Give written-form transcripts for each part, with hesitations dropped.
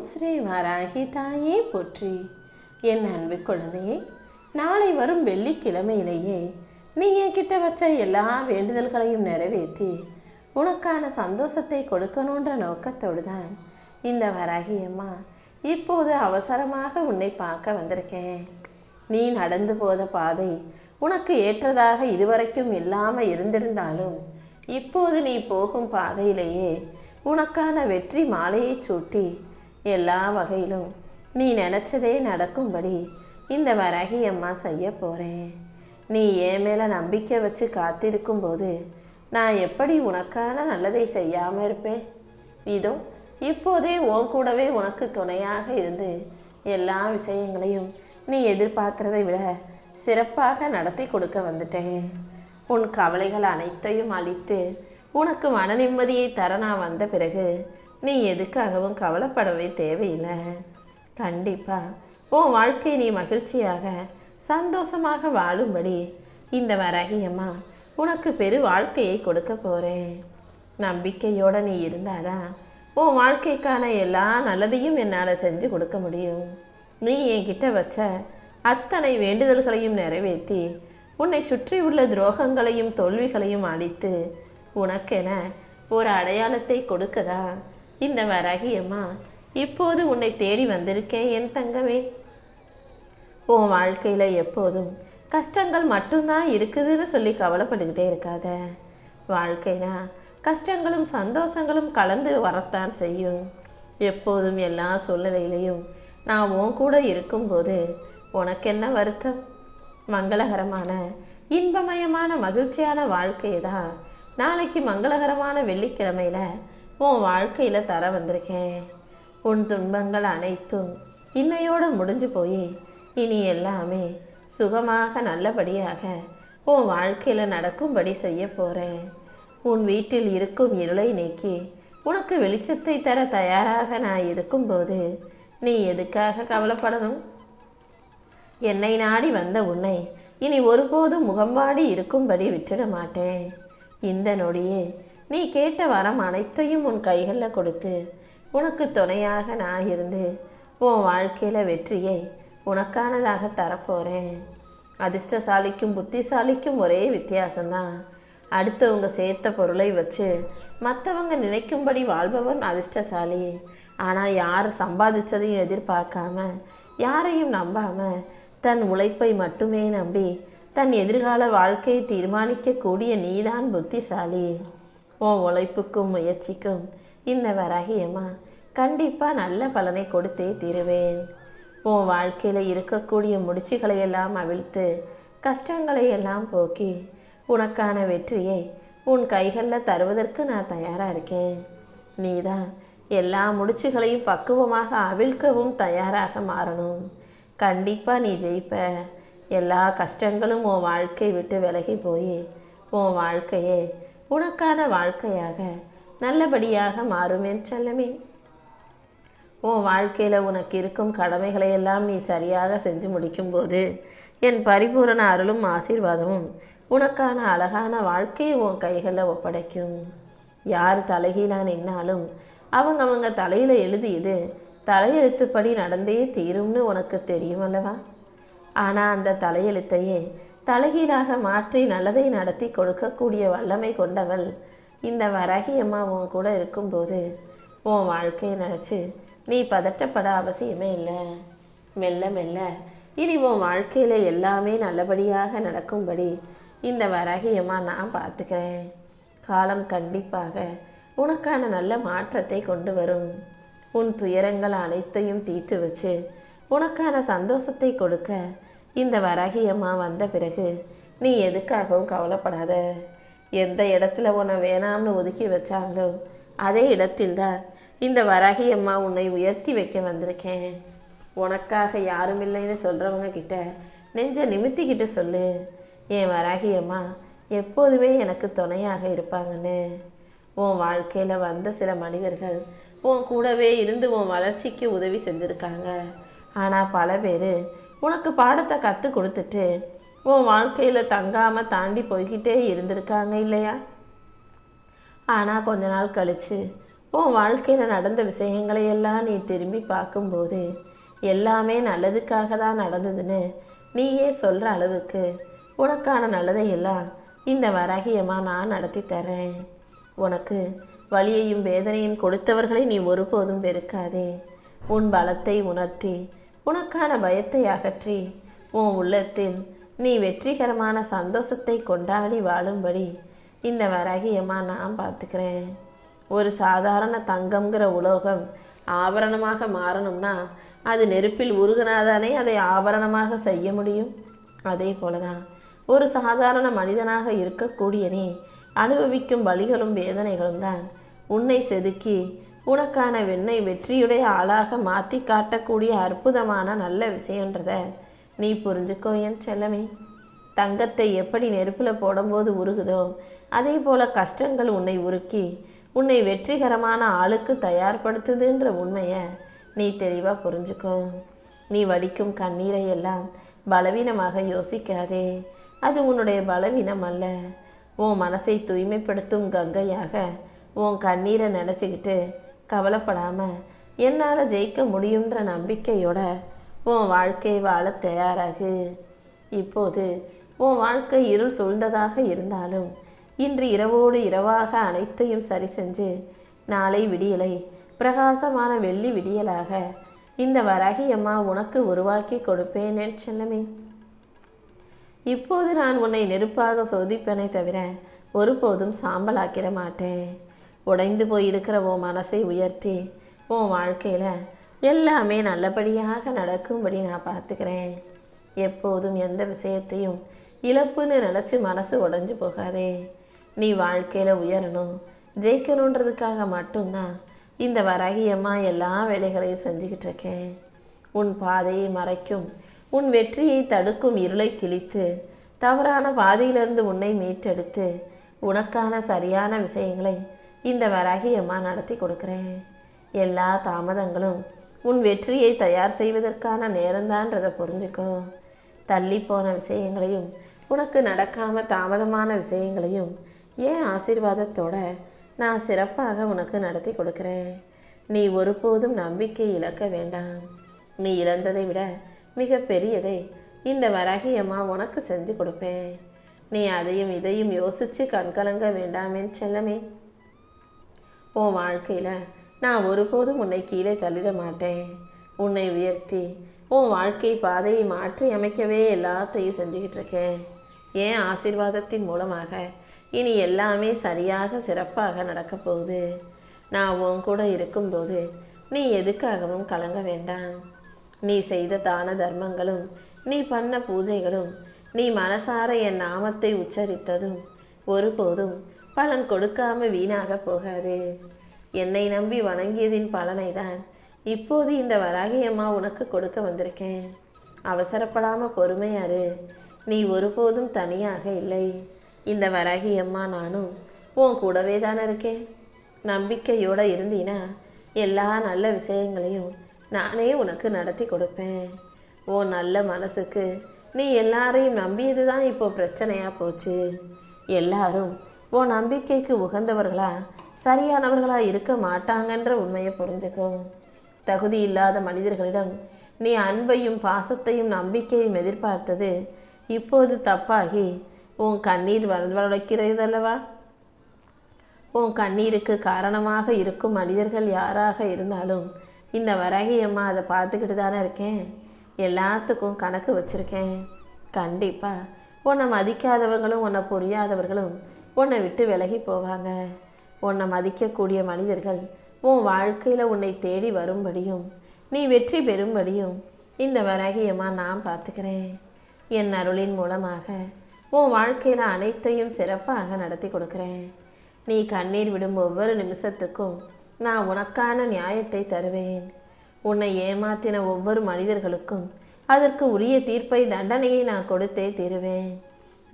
ஓம் ஸ்ரீ வாராகி தாயே போற்றி. என் அன்பு குழந்தையே, நாளை வரும் வெள்ளிக்கிழமையிலேயே நீ என்கிட்ட வச்ச எல்லா வேண்டுதல்களையும் நிறைவேற்றி உனக்கான சந்தோஷத்தை கொடுக்கணுன்ற நோக்கத்தோடு தான் இந்த வராகி அம்மா இப்போது அவசரமாக உன்னை பார்க்க வந்திருக்கேன். நீ நடந்து போத பாதை உனக்கு ஏற்றதாக இதுவரைக்கும் இல்லாமல் இருந்திருந்தாலும் இப்போது நீ போகும் பாதையிலேயே உனக்கான வெற்றி மாலையை சூட்டி எல்லா வகையிலும் நீ நினைச்சதே நடக்கும்படி இந்த வராகி அம்மா செய்ய போறேன். நீ என் மேல நம்பிக்கை வச்சு காத்திருக்கும் போது நான் எப்படி உனக்கான நல்லதை செய்யாம இருப்பேன்? இதோ இப்போதே உன் கூடவே உனக்கு துணையாக இருந்து எல்லா விஷயங்களையும் நீ எதிர்பார்க்கிறதை விட சிறப்பாக நடத்தி கொடுக்க வந்துட்டேன். உன் கவலைகள் அனைத்தையும் அழித்து உனக்கு மன நிம்மதியை தர நான் வந்த பிறகு நீ எதுக்காகவும் கவலைப்படவே தேவையில்லை. கண்டிப்பா உன் வாழ்க்கை நீ மகிழ்ச்சியாக சந்தோஷமாக வாழும்படி இந்த வராகி அம்மா உனக்கு பெரு வாழ்க்கையை கொடுக்க போறேன். நம்பிக்கையோட நீ இருந்தாதான் உன் வாழ்க்கைக்கான எல்லா நல்லதையும் என்னால் செஞ்சு கொடுக்க முடியும். நீ என்கிட்ட வச்ச அத்தனை வேண்டுதல்களையும் நிறைவேற்றி உன்னை சுற்றி உள்ள துரோகங்களையும் தோல்விகளையும் அழித்து உனக்கென ஒரு அடையாளத்தை கொடுக்கதா இந்த வராகி அம்மா இப்போது உன்னை தேடி வந்திருக்கேன். என் தங்கமே, உன் வாழ்க்கையில எப்போதும் கஷ்டங்கள் மட்டும்தான் இருக்குதுன்னு சொல்லி கவலைப்பட்டுக்கிட்டே இருக்காத. வாழ்க்கைனா கஷ்டங்களும் சந்தோஷங்களும் கலந்து வரத்தான் செய்யும். எப்போதும் எல்லா சூழ்நிலையிலையும் நான் உன் கூட இருக்கும்போது உனக்கு என்ன வருத்தம்? மங்களகரமான இன்பமயமான மகிழ்ச்சியான வாழ்க்கையை தான் நாளைக்கு மங்களகரமான வெள்ளிக்கிழமையில உன் வாழ்க்கையில தர வந்திருக்கேன். உன் துன்பங்கள் அனைத்தும் இன்னையோடு முடிஞ்சு போய் இனி எல்லாமே சுகமாக நல்லபடியாக உன் வாழ்க்கையில நடக்கும்படி செய்ய போறேன். உன் வீட்டில் இருக்கும் இருளை நீக்கி உனக்கு வெளிச்சத்தை தர தயாராக நான் இருக்கும்போது நீ எதுக்காக கவலைப்படணும்? என்னை நாடி வந்த உன்னை இனி ஒருபோதும் முகம்பாடி இருக்கும்படி விட்டுட மாட்டேன். இந்த நொடியே நீ கேட்ட வரம் அனைத்தையும் உன் கைகளில் கொடுத்து உனக்கு துணையாக நான் இருந்து உன் வாழ்க்கையில வெற்றியை உனக்கானதாக தரப்போறேன். அதிர்ஷ்டசாலிக்கும் புத்திசாலிக்கும் ஒரே வித்தியாசம்தான். அடுத்தவங்க சேர்த்த பொருளை வச்சு மற்றவங்க நினைக்கும்படி வாழ்பவன் அதிர்ஷ்டசாலி. ஆனால் யார் சம்பாதிச்சதையும் எதிர்பார்க்காம யாரையும் நம்பாம தன் உழைப்பை மட்டுமே நம்பி தன் எதிர்கால வாழ்க்கையை தீர்மானிக்க கூடிய நீதான் புத்திசாலி. உன் உழைப்புக்கும் முயற்சிக்கும் இந்த வராகி அம்மா கண்டிப்பா நல்ல பலனை கொடுத்தே தீருவேன். உன் வாழ்க்கையில இருக்கக்கூடிய முடிச்சுகளை எல்லாம் அவிழ்த்து கஷ்டங்களை எல்லாம் போக்கி உனக்கான வெற்றியை உன் கைகளில் தருவதற்கு நான் தயாரா இருக்கேன். நீதான் எல்லா முடிச்சுகளையும் பக்குவமாக அவிழ்க்கவும் தயாராக மாறணும். கண்டிப்பா நீ ஜெயிப்ப. எல்லா கஷ்டங்களும் உன் வாழ்க்கை விட்டு விலகி போய் உன் வாழ்க்கையே உனக்கான வாழ்க்கையாக நல்லபடியாக மாறுமே செல்லமே. உன் வாழ்க்கையில உனக்கு இருக்கும் கடமைகளை எல்லாம் நீ சரியாக செஞ்சு முடிக்கும் போது என் பரிபூரண அருளும் ஆசீர்வாதமும் உனக்கான அழகான வாழ்க்கையை உன் கைகளில் ஒப்படைக்கும். யார் தலைகீழா நின்னாலும் அவங்க தலையில எழுதியது தலையெழுத்துப்படி நடந்தே தீரும்னு உனக்கு தெரியும் அல்லவா? ஆனா அந்த தலையெழுத்தையே தலைகீழாக மாற்றி நல்லதை நடத்தி கொடுக்கக்கூடிய வல்லமை கொண்டவள் இந்த வராகி அம்மா உன் கூட இருக்கும்போது உன் வாழ்க்கையை நினைச்சு நீ பதட்டப்பட அவசியமே இல்லை. மெல்ல மெல்ல இனி உன் வாழ்க்கையில எல்லாமே நல்லபடியாக நடக்கும்படி இந்த வராகி அம்மா நான் பார்த்துக்கிறேன். காலம் கண்டிப்பாக உனக்கான நல்ல மாற்றத்தை கொண்டு வரும். உன் துயரங்கள் அனைத்தையும் தீர்த்து வச்சு உனக்கான சந்தோஷத்தை கொடுக்க இந்த வராகி அம்மா வந்த பிறகு நீ எதுக்காகவும் கவலைப்படாத. எந்த இடத்துல உன்னை வேணாம்னு ஒதுக்கி வச்சாங்களோ அதே இடத்தில்தான் இந்த வராகி அம்மா உன்னை உயர்த்தி வைக்க வந்திருக்கேன். உனக்காக யாரும் இல்லைன்னு சொல்றவங்க கிட்ட நெஞ்ச நிமித்திக்கிட்டு சொல்லு, என் வராகி அம்மா எப்போதுமே எனக்கு துணையாக இருப்பாங்கன்னு. உன் வாழ்க்கையில வந்த சில மனிதர்கள் உன் கூடவே இருந்து உன் வளர்ச்சிக்கு உதவி செஞ்சிருக்காங்க. ஆனா பல பேரு உனக்கு பாடத்தை கத்து கொடுத்துட்டு உன் வாழ்க்கையில தங்காம தாண்டி போய்கிட்டே இருந்திருக்காங்க இல்லையா? ஆனா கொஞ்ச நாள் கழிச்சு உன் வாழ்க்கையில் நடந்த விஷயங்களை எல்லாம் நீ திரும்பி பார்க்கும்போது எல்லாமே நல்லதுக்காக தான் நடந்ததுன்னு நீயே சொல்கிற அளவுக்கு உனக்கான நல்லதை எல்லாம் இந்த வராகியமாக நான் நடத்தி தர்றேன். உனக்கு வலியையும் வேதனையும் கொடுத்தவர்களை நீ ஒருபோதும் வெறுக்காதே. உன் பலத்தை உணர்த்தி உனக்கான பயத்தை அகற்றி உன் உள்ளத்தில் நீ வெற்றிகரமான சந்தோஷத்தை கொண்டாடி வாழும்படி இந்த வராகியமாக நான் பார்த்துக்கிறேன். ஒரு சாதாரண தங்கம்ங்கிற உலோகம் ஆபரணமாக மாறணும்னா அது நெருப்பில் உருகினாதானே அதை ஆபரணமாக செய்ய முடியும். அதே போலதான் ஒரு சாதாரண மனிதனாக இருக்கக்கூடிய நீ அனுபவிக்கும் வலிகளும் வேதனைகளும் தான் உன்னை செதுக்கி உனக்கான வெற்றியுடைய ஆளாக மாற்றி காட்டக்கூடிய அற்புதமான நல்ல விஷயன்றத நீ புரிஞ்சுக்கோ என் செல்லமே. தங்கத்தை எப்படி நெருப்பில் போடும்போது உருகுதோ அதே போல கஷ்டங்கள் உன்னை உருக்கி உன்னை வெற்றிகரமான ஆளுக்கு தயார்படுத்துதுன்ற உண்மையை நீ தெளிவாக புரிஞ்சுக்கோ. நீ வடிக்கும் கண்ணீரை எல்லாம் பலவீனமாக யோசிக்காதே. அது உன்னுடைய பலவீனம் அல்ல. உன் மனசை தூய்மைப்படுத்தும் கங்கையாக உன் கண்ணீரை நினச்சிக்கிட்டு கவலைப்படாம என்னால் ஜெயிக்க முடியுன்ற நம்பிக்கையோட உன் வாழ்க்கை வாழ தயாராகு. இப்போது உன் வாழ்க்கை இருள் சூழ்ந்ததாக இருந்தாலும் இன்று இரவோடு இரவாக அனைத்தையும் சரி செஞ்சு நாளை விடியலை பிரகாசமான வெள்ளி விடியலாக இந்த வராகியம்மா உனக்கு உருவாக்கி கொடுப்பேன் என் செல்லமே. இப்போது நான் உன்னை நெருப்பாக சோதிப்பேனே தவிர ஒருபோதும் சாம்பலாக்கிட மாட்டேன். உடைந்து போயிருக்கிற உன் மனசை உயர்த்தி உன் வாழ்க்கையில எல்லாமே நல்லபடியாக நடக்கும்படி நான் பார்த்துக்கிறேன். எப்போதும் எந்த விஷயத்தையும் இழப்புன்னு நினச்சி மனசு உடைஞ்சு போகாதே. நீ வாழ்க்கையில உயரணும் ஜெயிக்கணுன்றதுக்காக மட்டும்தான் இந்த வராகியம்மா எல்லா வேலைகளையும் செஞ்சுக்கிட்டு இருக்கேன். உன் பாதையை மறைக்கும் உன் வெற்றியை தடுக்கும் இருளை கிழித்து தவறான பாதையிலிருந்து உன்னை மீட்டெடுத்து உனக்கான சரியான விஷயங்களை இந்த வராகியம்மா நடத்தி கொடுக்குறேன். எல்லா தாமதங்களும் உன் வெற்றியை தயார் செய்வதற்கான நேரம்தான்றதை புரிஞ்சுக்கோ. தள்ளி போன விஷயங்களையும் உனக்கு நடக்காம தாமதமான விஷயங்களையும் ஏன் ஆசீர்வாதத்தோட நான் சிறப்பாக உனக்கு நடத்தி கொடுக்குறேன். நீ ஒருபோதும் நம்பிக்கை இழக்க வேண்டாம். நீ இழந்ததை விட மிக பெரியதை இந்த வராகியம்மா உனக்கு செஞ்சு கொடுப்பேன். நீ அதையும் இதையும் யோசிச்சு கண்கலங்க வேண்டாமே செல்லமே. உன் வாழ்க்கையில நான் ஒருபோதும் உன்னை கீழே தள்ளிட மாட்டேன். உன்னை உயர்த்தி உன் வாழ்க்கை பாதையை மாற்றி அமைக்கவே எல்லாத்தையும் செஞ்சுக்கிட்டு இருக்கேன். ஏன் ஆசீர்வாதத்தின் மூலமாக இனி எல்லாமே சரியாக சிறப்பாக நடக்க போகுது. நான் உன் கூட இருக்கும்போது நீ எதுக்காகவும் கலங்க வேண்டாம். நீ செய்த தான தர்மங்களும் நீ பண்ண பூஜைகளும் நீ மனசார என் நாமத்தை உச்சரித்ததும் ஒருபோதும் பலன் கொடுக்காம வீணாக போகாது. என்னை நம்பி வணங்கியதின் பலனை தான் இப்போது இந்த வராகியம்மா உனக்கு கொடுக்க வந்திருக்கேன். அவசரப்படாம பொறுமையாரு. நீ ஒருபோதும் தனியாக இல்லை. இந்த வராகியம்மா நானும் உன் கூடவே தானே இருக்கேன். நம்பிக்கையோட இருந்தீனா எல்லா நல்ல விஷயங்களையும் நானே உனக்கு நடத்தி கொடுப்பேன். உன் நல்ல மனசுக்கு நீ எல்லாரையும் நம்பியது தான் இப்போ பிரச்சனையா போச்சு. எல்லாரும் உன் நம்பிக்கைக்கு உகந்தவர்களா சரியானவர்களா இருக்க மாட்டாங்கன்ற உண்மையை புரிஞ்சுக்கோ. தகுதி இல்லாத மனிதர்களிடம் நீ அன்பையும் பாசத்தையும் நம்பிக்கையும் எதிர்பார்த்தது இப்போது தப்பாகி உன் கண்ணீர் வரவழைக்கிறதல்லவா. உன் கண்ணீருக்கு காரணமாக இருக்கும் மனிதர்கள் யாராக இருந்தாலும் இந்த வராகியம்மா அதை பார்த்துக்கிட்டு தானே இருக்கேன். எல்லாத்துக்கும் கணக்கு வச்சிருக்கேன். கண்டிப்பா உன்னை மதிக்காதவர்களும் உன்னை புரியாதவர்களும் உன்னை விட்டு விலகி போவாங்க. உன்னை மதிக்கக்கூடிய மனிதர்கள் உன் வாழ்க்கையில உன்னை தேடி வரும்படியும் நீ வெற்றி பெறும்படியும் இந்த வராகியம்மா நான் பார்த்துக்கிறேன். என் அருளின் மூலமாக உன் வாழ்க்கையில அனைத்தையும் சிறப்பாக நடத்தி கொடுக்கிறேன். நீ கண்ணீர் விடும் ஒவ்வொரு நிமிஷத்துக்கும் நான் உனக்கான நியாயத்தை தருவேன். உன்னை ஏமாத்தின ஒவ்வொரு மனிதர்களுக்கும் அதற்கு உரிய தீர்ப்பை தண்டனையை நான் கொடுத்தே தீருவேன்.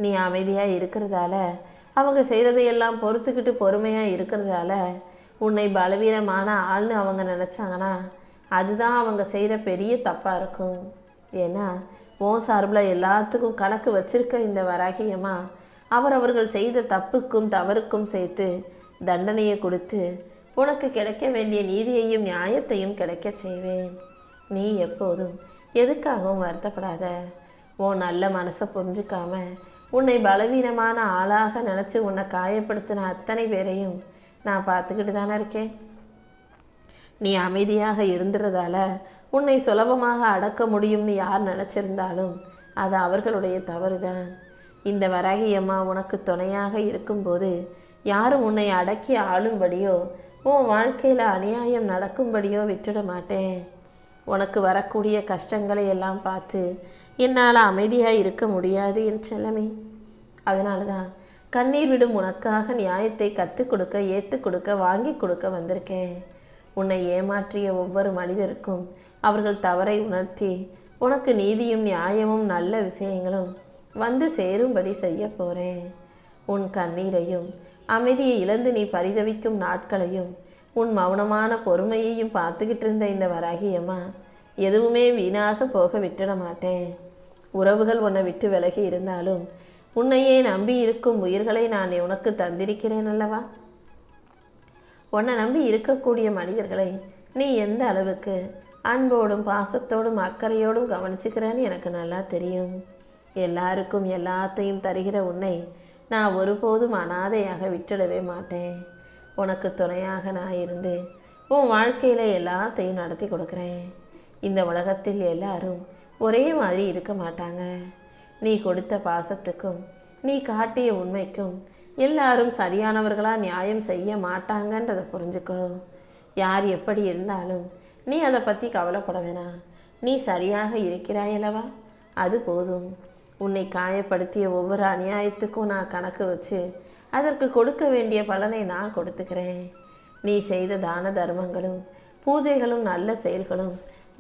நீ அமைதியா இருக்கிறதால அவங்க செய்யறதையெல்லாம் பொறுத்துக்கிட்டு பொறுமையா இருக்கிறதால உன்னை பலவீனமான ஆள்னு அவங்க நினைச்சாங்கன்னா அதுதான் அவங்க செய்யற பெரிய தப்பா இருக்கும். ஏன்னா உன் சார்பில் எல்லாத்துக்கும் கணக்கு வச்சிருக்க இந்த வராகியம்மா அவர்கள் செய்த தப்புக்கும் தவறுக்கும் சேர்த்து தண்டனையை கொடுத்து உனக்கு கிடைக்க வேண்டிய நீதியையும் நியாயத்தையும் கிடைக்க செய்வேன். நீ எப்போதும் எதுக்காகவும் வருத்தப்படாத. உன் நல்ல மனசை புரிஞ்சுக்காம உன்னை பலவீனமான ஆளாக நினைச்சு உன்னை காயப்படுத்தின அத்தனை பேரையும் நான் பார்த்துக்கிட்டு தானே இருக்கேன். நீ அமைதியாக இருந்துறதால உன்னை சுலபமாக அடக்க முடியும்னு யார் நினைச்சிருந்தாலும் அது அவர்களுடைய தவறுதான். இந்த வராகி அம்மா உனக்கு துணையாக இருக்கும்போது யாரும் உன்னை அடக்கி ஆளும்படியோ உன் வாழ்க்கையில அநியாயம் நடக்கும்படியோ விட்டுட மாட்டேன். உனக்கு வரக்கூடிய கஷ்டங்களை எல்லாம் பார்த்து என்னால் அமைதியாக இருக்க முடியாது என் செல்லமே. அதனால தான் கண்ணீர் விடும் உனக்காக நியாயத்தை கற்றுக் கொடுக்க, ஏற்றுக் கொடுக்க, வாங்கி கொடுக்க வந்திருக்கேன். உன்னை ஏமாற்றிய ஒவ்வொரு மனிதருக்கும் அவர்கள் தவறை உணர்த்தி உனக்கு நீதியும் நியாயமும் நல்ல விஷயங்களும் வந்து சேரும்படி செய்ய போகிறேன். உன் கண்ணீரையும் அமைதியை இழந்து நீ பரிதவிக்கும் நாட்களையும் உன் மௌனமான பொறுமையையும் பார்த்துக்கிட்டு இருந்த இந்த வராகியம்மா எதுவுமே வீணாக போக விட்டுட மாட்டேன். உறவுகள் உன்னை விட்டு விலகி இருந்தாலும் உன்னையே நம்பி இருக்கும் உயிர்களை நான் உனக்கு தந்திருக்கிறேன் அல்லவா? உன்னை நம்பி இருக்கக்கூடிய மனிதர்களை நீ எந்த அளவுக்கு அன்போடும் பாசத்தோடும் அக்கறையோடும் கவனிச்சுக்கிறேன்னு எனக்கு நல்லா தெரியும். எல்லாருக்கும் எல்லாத்தையும் தருகிற உன்னை நான் ஒருபோதும் அனாதையாக விட்டுடவே மாட்டேன். உனக்கு துணையாக நான் இருந்து உன் வாழ்க்கையில் எல்லாத்தையும் நடத்தி கொடுக்குறேன். இந்த உலகத்தில் எல்லாரும் ஒரே மாதிரி இருக்க மாட்டாங்க. நீ கொடுத்த பாசத்துக்கும் நீ காட்டிய உண்மைக்கும் எல்லாரும் சரியானவர்களாக நியாயம் செய்ய மாட்டாங்கன்றதை புரிஞ்சுக்கோ. யார் எப்படி இருந்தாலும் நீ அதை பற்றி கவலைப்பட வேணாம். நீ சரியாக இருக்கிறாயல்லவா, அது போதும். உன்னை காயப்படுத்திய ஒவ்வொரு அநியாயத்துக்கும் நான் கணக்கு வச்சு அதற்கு கொடுக்க வேண்டிய பலனை நான் கொடுத்துக்கிறேன். நீ செய்த தான தர்மங்களும் பூஜைகளும் நல்ல செயல்களும்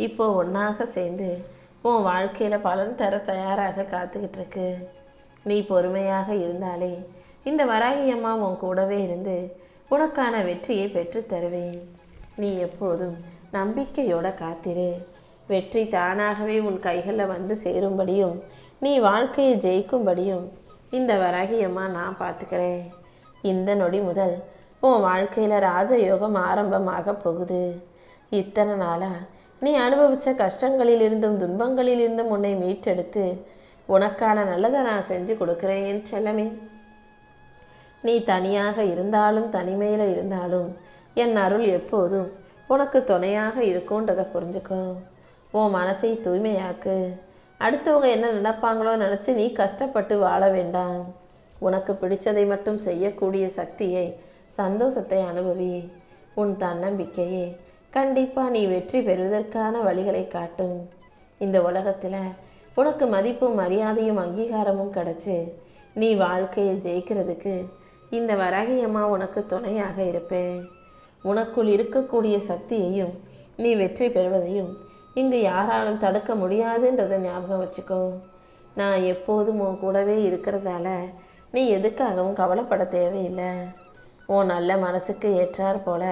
இப்போ ஒன்றாக சேர்ந்து உன் வாழ்க்கையில் பலன் தர தயாராக காத்துக்கிட்டு இருக்கு. நீ பொறுமையாக இருந்தாலே இந்த வராகி அம்மா உன் கூடவே இருந்து உனக்கான வெற்றியை பெற்று தருவேன். நீ எப்போதும் நம்பிக்கையோட காத்திரு. வெற்றி தானாகவே உன் கைகளில் வந்து சேரும்படியும் நீ வாழ்க்கையை ஜெயிக்கும்படியும் இந்த வராகி அம்மா நான் பார்த்துக்கிறேன். இந்த நொடி முதல் உன் வாழ்க்கையில் ராஜயோகம் ஆரம்பமாக போகுது. இத்தனை நாளாக நீ அனுபவித்த கஷ்டங்களிலிருந்தும் துன்பங்களிலிருந்தும் உன்னை மீட்டெடுத்து உனக்கான நல்லதை நான் செஞ்சு கொடுக்குறேன் என் செல்லமே. நீ தனியாக இருந்தாலும் தனிமையில் இருந்தாலும் என் அருள் எப்போதும் உனக்கு துணையாக இருக்கும்ன்றதை புரிஞ்சுக்கோ. உன் மனசை தூய்மையாக்கு. அடுத்தவங்க என்ன நினைப்பாங்களோ நினச்சி நீ கஷ்டப்பட்டு வாழ வேண்டாம். உனக்கு பிடிச்சதை மட்டும் செய்யக்கூடிய சக்தியை, சந்தோஷத்தை அனுபவி. உன் தன்னம்பிக்கையே கண்டிப்பாக நீ வெற்றி பெறுவதற்கான வழிகளை காட்டும். இந்த உலகத்தில் உனக்கு மதிப்பும் மரியாதையும் அங்கீகாரமும் கிடைச்சி நீ வாழ்க்கையை ஜெயிக்கிறதுக்கு இந்த வராகி அம்மா உனக்கு துணையாக இருப்பேன். உனக்குள் இருக்கக்கூடிய சக்தியையும் நீ வெற்றி பெறுவதையும் இங்கு யாராலும் தடுக்க முடியாதுன்றதை ஞாபகம் வச்சுக்கோ. நான் எப்போதும் உன் கூடவே இருக்கிறதால நீ எதுக்காகவும் கவலைப்பட தேவையில்லை. உன் நல்ல மனசுக்கு ஏற்றார் போல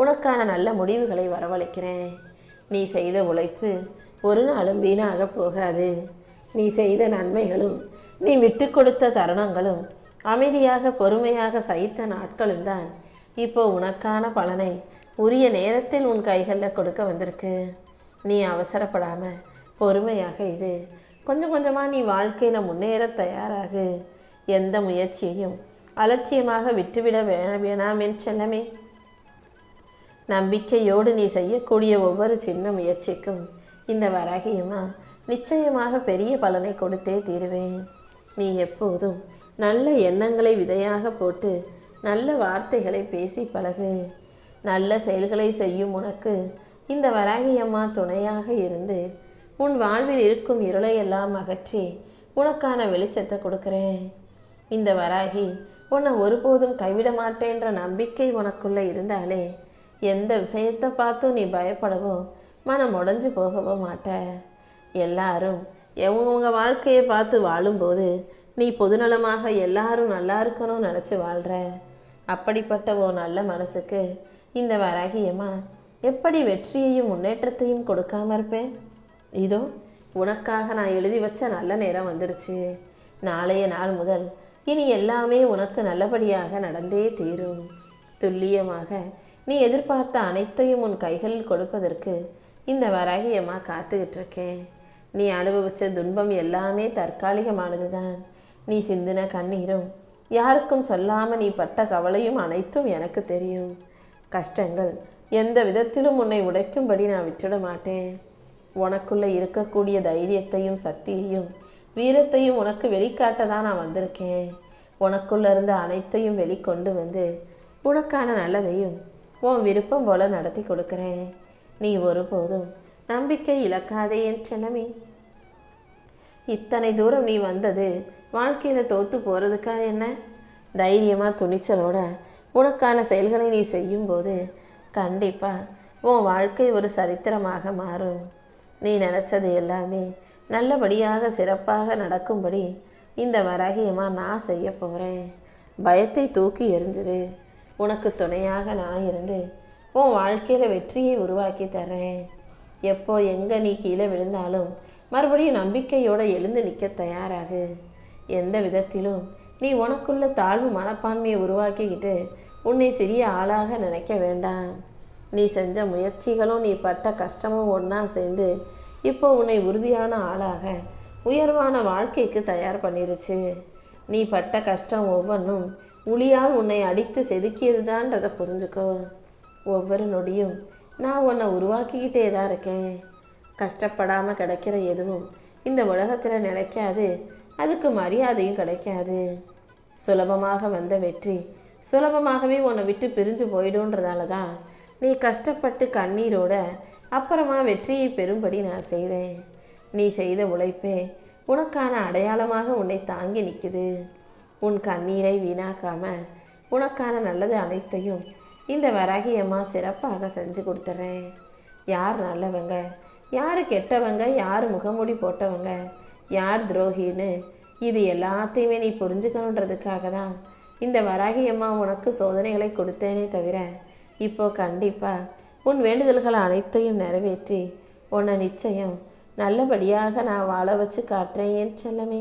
உனக்கான நல்ல முடிவுகளை வரவழைக்கிறேன். நீ செய்த உழைப்பு ஒரு நாளும் வீணாக போகாது. நீ செய்த நன்மைகளும் நீ விட்டு கொடுத்த தருணங்களும் அமைதியாக பொறுமையாக சகித்த நாட்களும் தான் இப்போ உனக்கான பலனை உரிய நேரத்தில் உன் கைகளில் கொடுக்க வந்திருக்கு. நீ அவசரப்படாம பொறுமையாக இரு. கொஞ்சம் கொஞ்சமாக நீ வாழ்க்கையில் முன்னேற தயாராகு. எந்த முயற்சியையும் அலட்சியமாக விட்டுவிட வேணாம் என் செல்லமே. நம்பிக்கையோடு நீ செய்யக்கூடிய ஒவ்வொரு சின்ன முயற்சிக்கும் இந்த வராகியம்மா நிச்சயமாக பெரிய பலனை கொடுத்தே தீருவேன். நீ எப்போதும் நல்ல எண்ணங்களை விதையாக போட்டு நல்ல வார்த்தைகளை பேசி பழகு. நல்ல செயல்களை செய்யும் உனக்கு இந்த வராகியம்மா துணையாக இருந்து உன் வாழ்வில் இருக்கும் இருளையெல்லாம் அகற்றி உனக்கான வெளிச்சத்தை கொடுக்குறேன். இந்த வராகி உன்னை ஒருபோதும் கைவிட மாட்டேன்ற நம்பிக்கை உனக்குள்ள இருந்தாலே எந்த விஷயத்தை பார்த்தும் நீ பயப்படவோ மனம் உடைஞ்சு போகவோ மாட்ட. எல்லாரும் எவங்க வாழ்க்கையை பார்த்து வாழும்போது நீ பொதுநலமாக எல்லாரும் நல்லா இருக்கணும்னு நினச்சி வாழ்கிற. அப்படிப்பட்ட ஓ நல்ல மனசுக்கு இந்த வராகியம்மா எப்படி வெற்றியையும் முன்னேற்றத்தையும் கொடுக்காம இருப்பேன்? இதோ உனக்காக நான் எழுதி வச்ச நல்ல நேரம் வந்துருச்சு. நாளைய நாள் முதல் இனி எல்லாமே உனக்கு நல்லபடியாக நடந்தே தீரும். துல்லியமாக நீ எதிர்பார்த்த அனைத்தையும் உன் கைகளில் கொடுப்பதற்கு இந்த வராகி அம்மா காத்துக்கிட்டு இருக்கேன். நீ அனுபவிச்ச துன்பம் எல்லாமே தற்காலிகமானதுதான். நீ சிந்தின கண்ணீரும் யாருக்கும் சொல்லாம நீ பட்ட கவலையும் அனைத்தும் எனக்கு தெரியும். கஷ்டங்கள் எந்த விதத்திலும் உன்னை உடைக்கும்படி நான் விட்டுட மாட்டேன். உனக்குள்ள இருக்கக்கூடிய தைரியத்தையும் சக்தியையும் வீரத்தையும் உனக்கு வெளிக்காட்டதான் நான் வந்திருக்கேன். உனக்குள்ள இருந்த அனைத்தையும் வெளிக்கொண்டு வந்து உனக்கான நல்லதையும் உன் விருப்பம் போல நடத்தி கொடுக்கிறேன். நீ ஒருபோதும் நம்பிக்கை இழக்காதே என் செல்லமே. இத்தனை தூரம் நீ வந்தது வாழ்க்கையில தோத்து போறதுக்கா என்ன? தைரியமா துணிச்சலோட உனக்கான செயல்களை நீ செய்யும் போது கண்டிப்பா உன் வாழ்க்கை ஒரு சரித்திரமாக மாறும். நீ நினைச்சது எல்லாமே நல்லபடியாக சிறப்பாக நடக்கும்படி இந்த வராகியமா நான் செய்ய போறேன். பயத்தை தூக்கி எறிஞ்சிரு. உனக்கு துணையாக நான் இருந்து உன் வாழ்க்கையில வெற்றியை உருவாக்கி தர்றேன். எப்போ எங்க நீ கீழே விழுந்தாலும் மறுபடியும் நம்பிக்கையோட எழுந்து நிற்க தயாராகு. எந்த விதத்திலும் நீ உனக்குள்ள தாழ்வு மனப்பான்மையை உருவாக்கிக்கிட்டு உன்னை சிறிய ஆளாக நினைக்க வேண்டாம். நீ செஞ்ச முயற்சிகளும் நீ பட்ட கஷ்டமும் ஒன்னா சேர்ந்து இப்போ உன்னை உறுதியான ஆளாக உயர்வான வாழ்க்கைக்கு தயார் பண்ணிருச்சு. நீ பட்ட கஷ்டம் ஒவ்வொன்றும் உளியால் உன்னை அடித்து செதுக்கியதுதான்றதை புரிஞ்சுக்கோ. ஒவ்வொரு நொடியும் நான் உன்னை உருவாக்கிக்கிட்டே தான் இருக்கேன். கஷ்டப்படாம கிடைக்கிற எதுவும் இந்த உலகத்துல நிலைக்காது. அதுக்கு மரியாதையும் கிடைக்காது. சுலபமாக வந்த வெற்றி சுலபமாகவே உன்னை விட்டு பிரிஞ்சு போயிடும்ன்றதால தான் நீ கஷ்டப்பட்டு கண்ணீரோட அப்புறமா வெற்றியை பெறும்படி நான் செய்தேன். நீ செய்த உழைப்பே உனக்கான அடையாளமாக உன்னை தாங்கி நிற்குது. உன் கண்ணீரை வீணாக்காம உனக்கான நல்லது அனைத்தையும் இந்த வராகியம்மா சிறப்பாக செஞ்சு கொடுத்துட்றேன். யார் நல்லவங்க, யார் கெட்டவங்க, யார் முகமூடி போட்டவங்க, யார் துரோகின்னு இது எல்லாத்தையுமே நீ புரிஞ்சுக்கணுன்றதுக்காக தான் இந்த வராகியம்மா உனக்கு சோதனைகளை கொடுத்தேனே தவிர இப்போ கண்டிப்பா உன் வேண்டுதல்கள் அனைத்தையும் நிறைவேற்றி உன்னை நிச்சயம் நல்லபடியாக நான் வாழ வச்சு காட்டுறேன் என் செல்லமே.